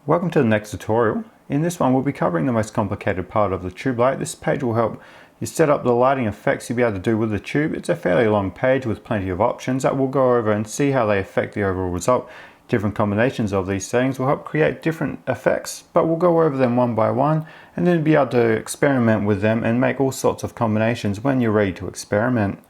Welcome to the next tutorial. In this one we'll be covering the most complicated part of the tube light. This page will help you set up the lighting effects you'll be able to do with the tube. It's a fairly long page with plenty of options that we'll go over and see how they affect the overall result. Different combinations of these settings will help create different effects, but we'll go over them one by one and then be able to experiment with them and make all sorts of combinations when you're ready to experiment.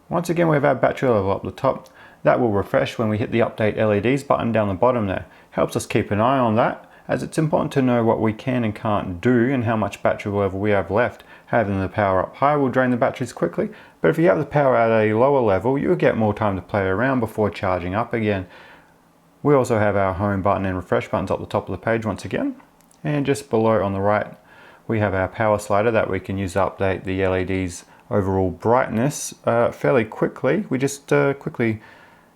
Once again, we have our battery level up the top. That will refresh when we hit the update LEDs button down the bottom there. Helps us keep an eye on that, as it's important to know what we can and can't do and how much battery level we have left. Having the power up high will drain the batteries quickly, but if you have the power at a lower level, you'll get more time to play around before charging up again. We also have our home button and refresh buttons up the top of the page once again. And just below on the right, we have our power slider that we can use to update the LED's overall brightness fairly quickly. We just quickly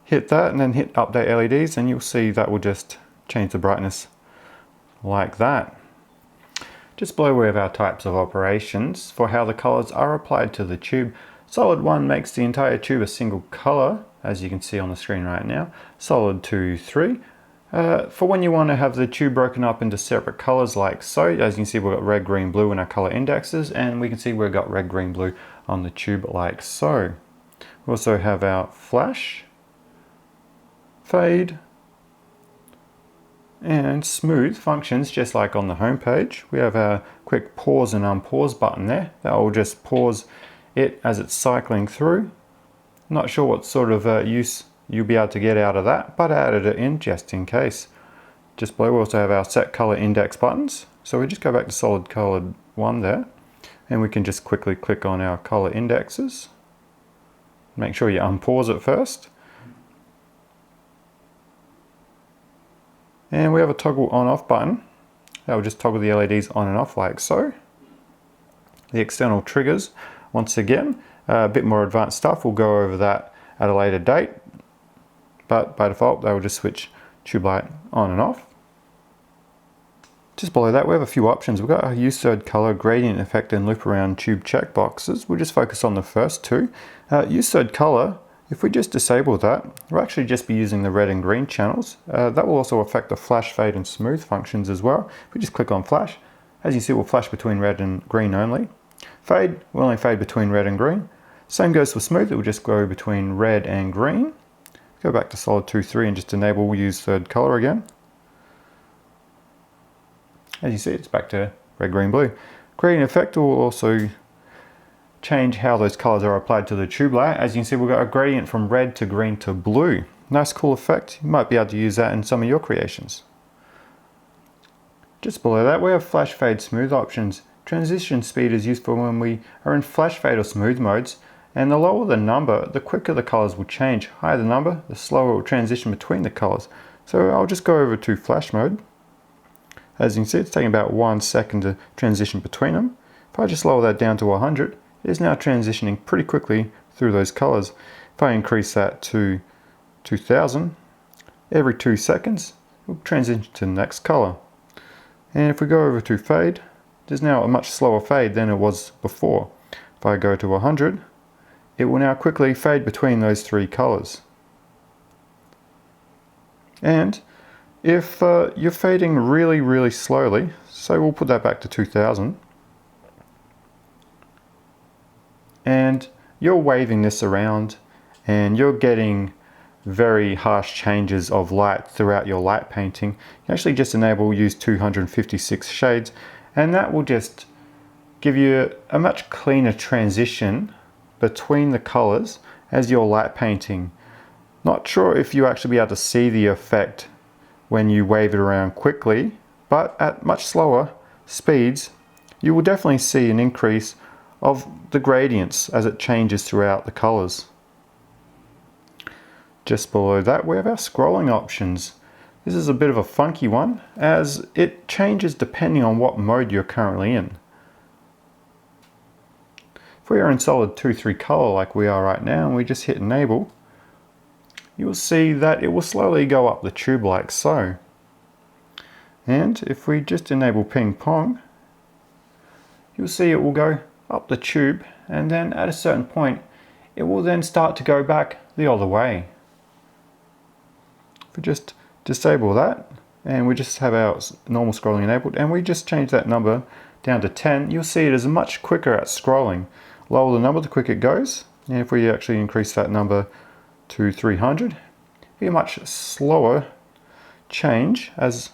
hit that and then hit update LEDs and you'll see that will just change the brightness like that. Just below we have our types of operations for how the colors are applied to the tube. Solid 1 makes the entire tube a single color, as you can see on the screen right now. Solid 2, 3. For when you want to have the tube broken up into separate colors like so. As you can see, we've got red, green, blue in our color indexes, and we can see we've got red, green, blue on the tube like so. We also have our flash, fade, and smooth functions just like on the home page. We have our quick pause and unpause button there. That will just pause it as it's cycling through. Not sure what sort of use you'll be able to get out of that, but I added it in just in case. Just below we also have our set color index buttons. So we just go back to solid colored 1 there, and we can just quickly click on our color indexes. Make sure you unpause it first. And we have a toggle on off button. That will just toggle the LEDs on and off like so. The external triggers, once again, a bit more advanced stuff. We'll go over that at a later date. But by default, they will just switch tube light on and off. Just below that, we have a few options. We've got our use third color, gradient effect, and loop around tube checkboxes. We'll just focus on the first two. Use third color. If we just disable that, we'll actually just be using the red and green channels. That will also affect the flash, fade, and smooth functions as well. If we just click on flash, as you see, we'll flash between red and green only. Fade, we'll only fade between red and green. Same goes for smooth, it will just go between red and green. Go back to solid 2, 3 and just enable use third color again. As you see, it's back to red, green, blue. Gradient effect will also change how those colors are applied to the tube light. As you can see, we've got a gradient from red to green to blue. Nice cool effect. You might be able to use that in some of your creations. Just below that, we have flash, fade, smooth options. Transition speed is useful when we are in flash, fade, or smooth modes. And the lower the number, the quicker the colors will change. Higher the number, the slower it will transition between the colors. So I'll just go over to flash mode. As you can see, it's taking about 1 second to transition between them. If I just lower that down to 100, it is now transitioning pretty quickly through those colors. If I increase that to 2000, every 2 seconds, it will transition to the next color. And if we go over to fade, there's now a much slower fade than it was before. If I go to 100, it will now quickly fade between those 3 colors. And if you're fading really, really slowly, so we'll put that back to 2000, and you're waving this around and you're getting very harsh changes of light throughout your light painting, you actually just enable use 256 shades, and that will just give you a much cleaner transition between the colors as you're light painting. Not sure if you actually be able to see the effect when you wave it around quickly, but at much slower speeds, you will definitely see an increase of the gradients as it changes throughout the colors. Just below that, we have our scrolling options. This is a bit of a funky one, as it changes depending on what mode you're currently in. If we are in solid 2, 3 color like we are right now, and we just hit enable, you will see that it will slowly go up the tube like so. And if we just enable ping pong, you'll see it will go up the tube, and then at a certain point it will then start to go back the other way. If we just disable that, and we just have our normal scrolling enabled, and we just change that number down to 10, you'll see it is much quicker at scrolling. Lower the number, the quicker it goes, and if we actually increase that number to 300, it'll be a much slower change. As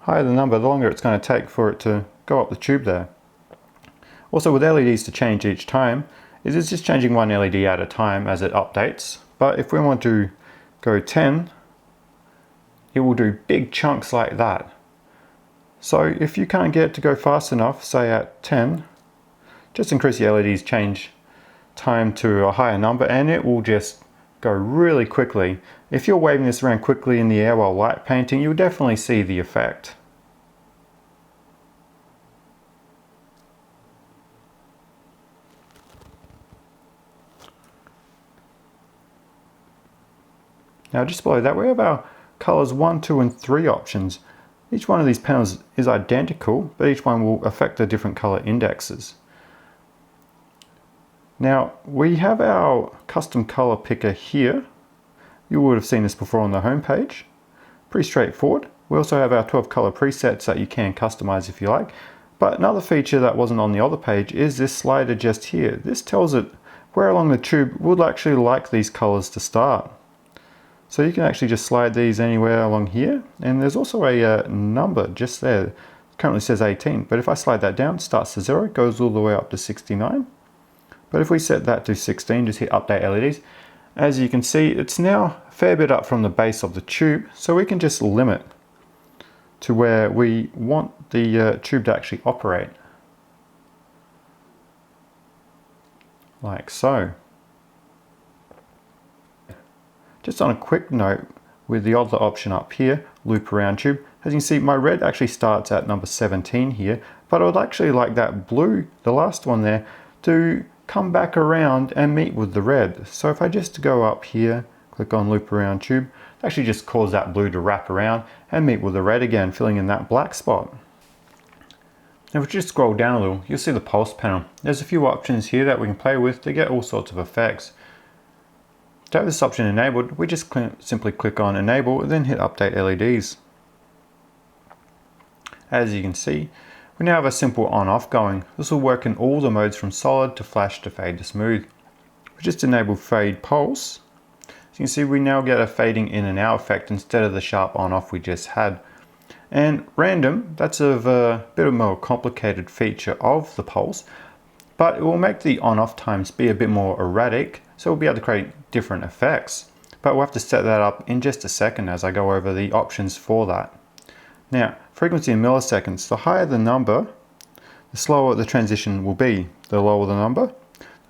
higher the number, the longer it's going to take for it to go up the tube there. Also, with LEDs to change each time, it's just changing one LED at a time as it updates. But if we want to go 10, it will do big chunks like that. So if you can't get it to go fast enough, say at 10, just increase the LED's change time to a higher number and it will just go really quickly. If you're waving this around quickly in the air while light painting, you'll definitely see the effect. Now just below that we have our colors 1, 2 and 3 options. Each one of these panels is identical, but each one will affect the different color indexes. Now we have our custom color picker here. You would have seen this before on the home page. Pretty straightforward. We also have our 12 color presets that you can customize if you like. But another feature that wasn't on the other page is this slider just here. This tells it where along the tube would actually like these colors to start. So you can actually just slide these anywhere along here, and there's also a number just there. It currently says 18, but if I slide that down, it starts to 0, goes all the way up to 69. But if we set that to 16, just hit update LEDs, as you can see, it's now a fair bit up from the base of the tube, so we can just limit to where we want the tube to actually operate. Like so. Just on a quick note, with the other option up here, loop around tube, as you can see my red actually starts at number 17 here, but I would actually like that blue, the last one there, to come back around and meet with the red. So if I just go up here, click on loop around tube, it actually just cause that blue to wrap around and meet with the red again, filling in that black spot. Now if we just scroll down a little, you'll see the pulse panel. There's a few options here that we can play with to get all sorts of effects. To have this option enabled, we just simply click on enable and then hit update LEDs. As you can see, we now have a simple on-off going. This will work in all the modes from solid to flash to fade to smooth. We just enable fade pulse. As you can see, we now get a fading in and out effect instead of the sharp on-off we just had. And random, that's a bit of a more complicated feature of the pulse, but it will make the on-off times be a bit more erratic, so we'll be able to create different effects. But we'll have to set that up in just a second as I go over the options for that. Now, frequency in milliseconds, the higher the number, the slower the transition will be. The lower the number,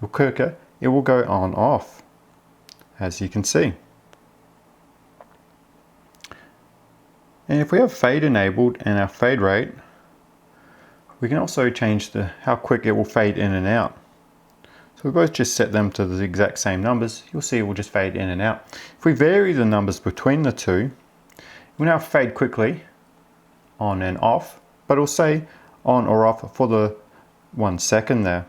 the quicker it will go on off, as you can see. And if we have fade enabled and our fade rate, we can also change how quick it will fade in and out. So we both just set them to the exact same numbers. You'll see it will just fade in and out. If we vary the numbers between the two, it will now fade quickly on and off, but it'll say on or off for the 1 second there.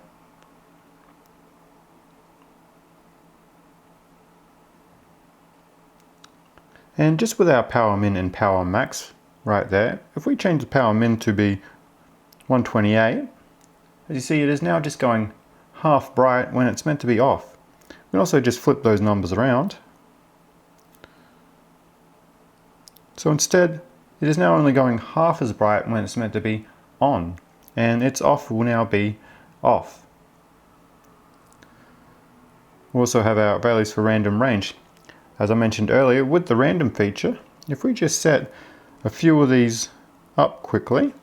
And just with our power min and power max right there, if we change the power min to be 128, as you see it is now just going half bright when it's meant to be off. We can also just flip those numbers around. So instead, it is now only going half as bright when it's meant to be on, and its off will now be off. We also have our values for random range. As I mentioned earlier, with the random feature, if we just set a few of these up quickly,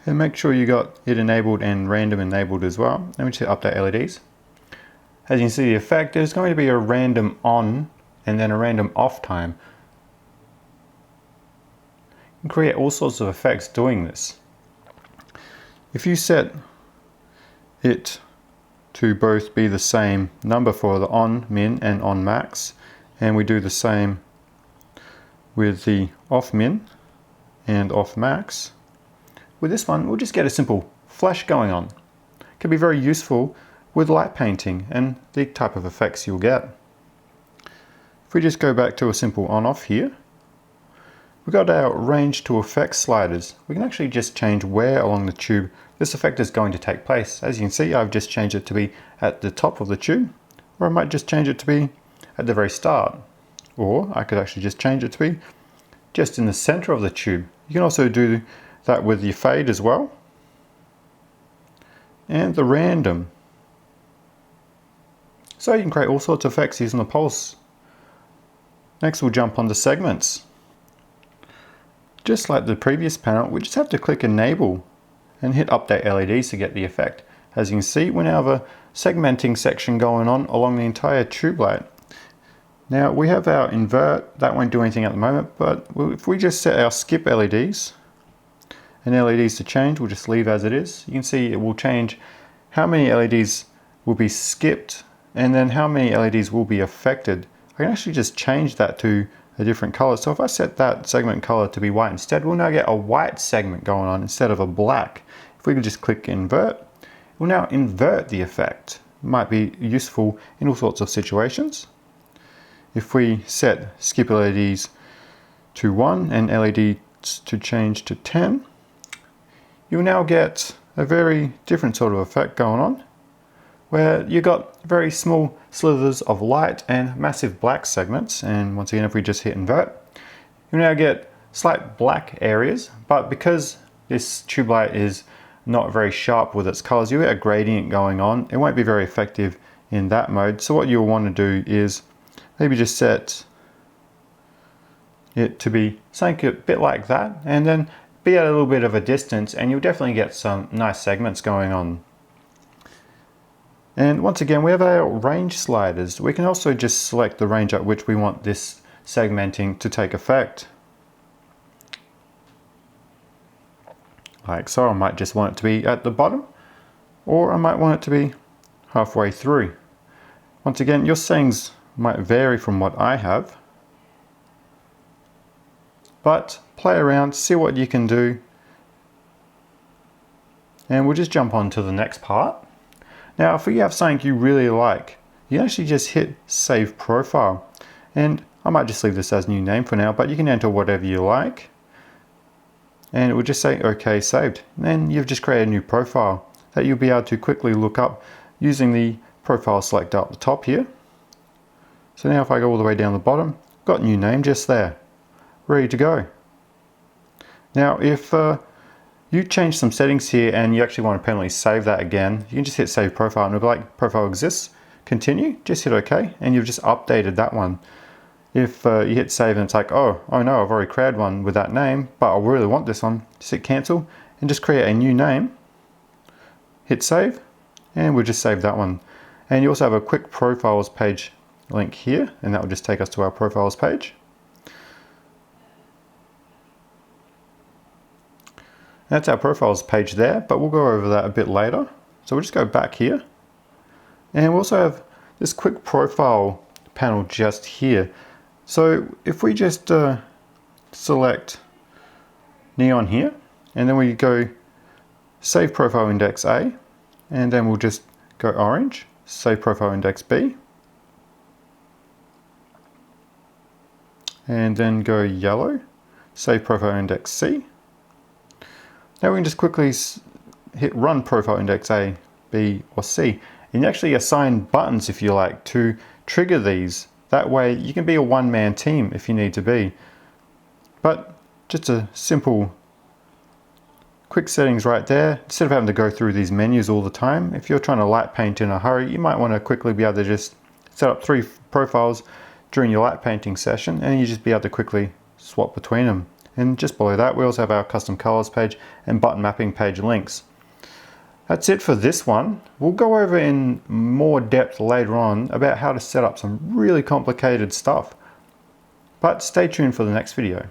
and make sure you got it enabled and random enabled as well. Let me just hit update LEDs. As you can see the effect, there's going to be a random on and then a random off time. You can create all sorts of effects doing this. If you set it to both be the same number for the on min and on max, and we do the same with the off min and off max, with this one we'll just get a simple flash going on. It can be very useful with light painting and the type of effects you'll get. If we just go back to a simple on-off here, we've got our range to effect sliders. We can actually just change where along the tube this effect is going to take place. As you can see, I've just changed it to be at the top of the tube, or I might just change it to be at the very start. Or I could actually just change it to be just in the center of the tube. You can also do that with your fade as well. And the random. So you can create all sorts of effects using the pulse. Next we'll jump on to segments. Just like the previous panel, we just have to click enable and hit update LEDs to get the effect. As you can see, we now have a segmenting section going on along the entire tube light. Now we have our invert, that won't do anything at the moment, but if we just set our skip LEDs and LEDs to change, we'll just leave as it is. You can see it will change how many LEDs will be skipped and then how many LEDs will be affected. I can actually just change that to a different color. So if I set that segment color to be white instead, we'll now get a white segment going on instead of a black. If we could just click invert, it will now invert the effect. It might be useful in all sorts of situations. If we set skip LEDs to 1 and LEDs to change to 10, you'll now get a very different sort of effect going on, where you got very small slithers of light and massive black segments. And once again, if we just hit invert, you'll now get slight black areas, but because this tube light is not very sharp with its colors, you get a gradient going on. It won't be very effective in that mode. So what you'll want to do is maybe just set it to be something a bit like that, and then be at a little bit of a distance, and you'll definitely get some nice segments going on. And once again, we have our range sliders. We can also just select the range at which we want this segmenting to take effect. Like so, I might just want it to be at the bottom, or I might want it to be halfway through. Once again, your settings might vary from what I have, but play around, see what you can do, and we'll just jump on to the next part. Now if you have something you really like, you can actually just hit save profile, and I might just leave this as new name for now, but you can enter whatever you like, and it will just say OK saved. And then you've just created a new profile that you'll be able to quickly look up using the profile selector up the top here. So now if I go all the way down the bottom, got new name just there, ready to go. Now if you change some settings here and you actually want to permanently save that again, you can just hit save profile and it'll be like profile exists, continue, just hit OK, and you've just updated that one. If you hit save and it's like, oh no, I've already created one with that name, but I really want this one, just hit cancel and just create a new name, hit save, and we'll just save that one. And you also have a quick profiles page link here, and that will just take us to our profiles page. That's our profiles page there, but we'll go over that a bit later. So we'll just go back here, and we'll also have this quick profile panel just here. So if we just select neon here, and then we go save profile index A, and then we'll just go orange, save profile index B, and then go yellow, save profile index C. Now we can just quickly hit run profile index A, B, or C. And you actually assign buttons, if you like, to trigger these. That way you can be a one-man team if you need to be. But just a simple quick settings right there. Instead of having to go through these menus all the time, if you're trying to light paint in a hurry, you might want to quickly be able to just set up 3 profiles during your light painting session, and you just be able to quickly swap between them. And just below that, we also have our custom colors page and button mapping page links. That's it for this one. We'll go over in more depth later on about how to set up some really complicated stuff. But stay tuned for the next video.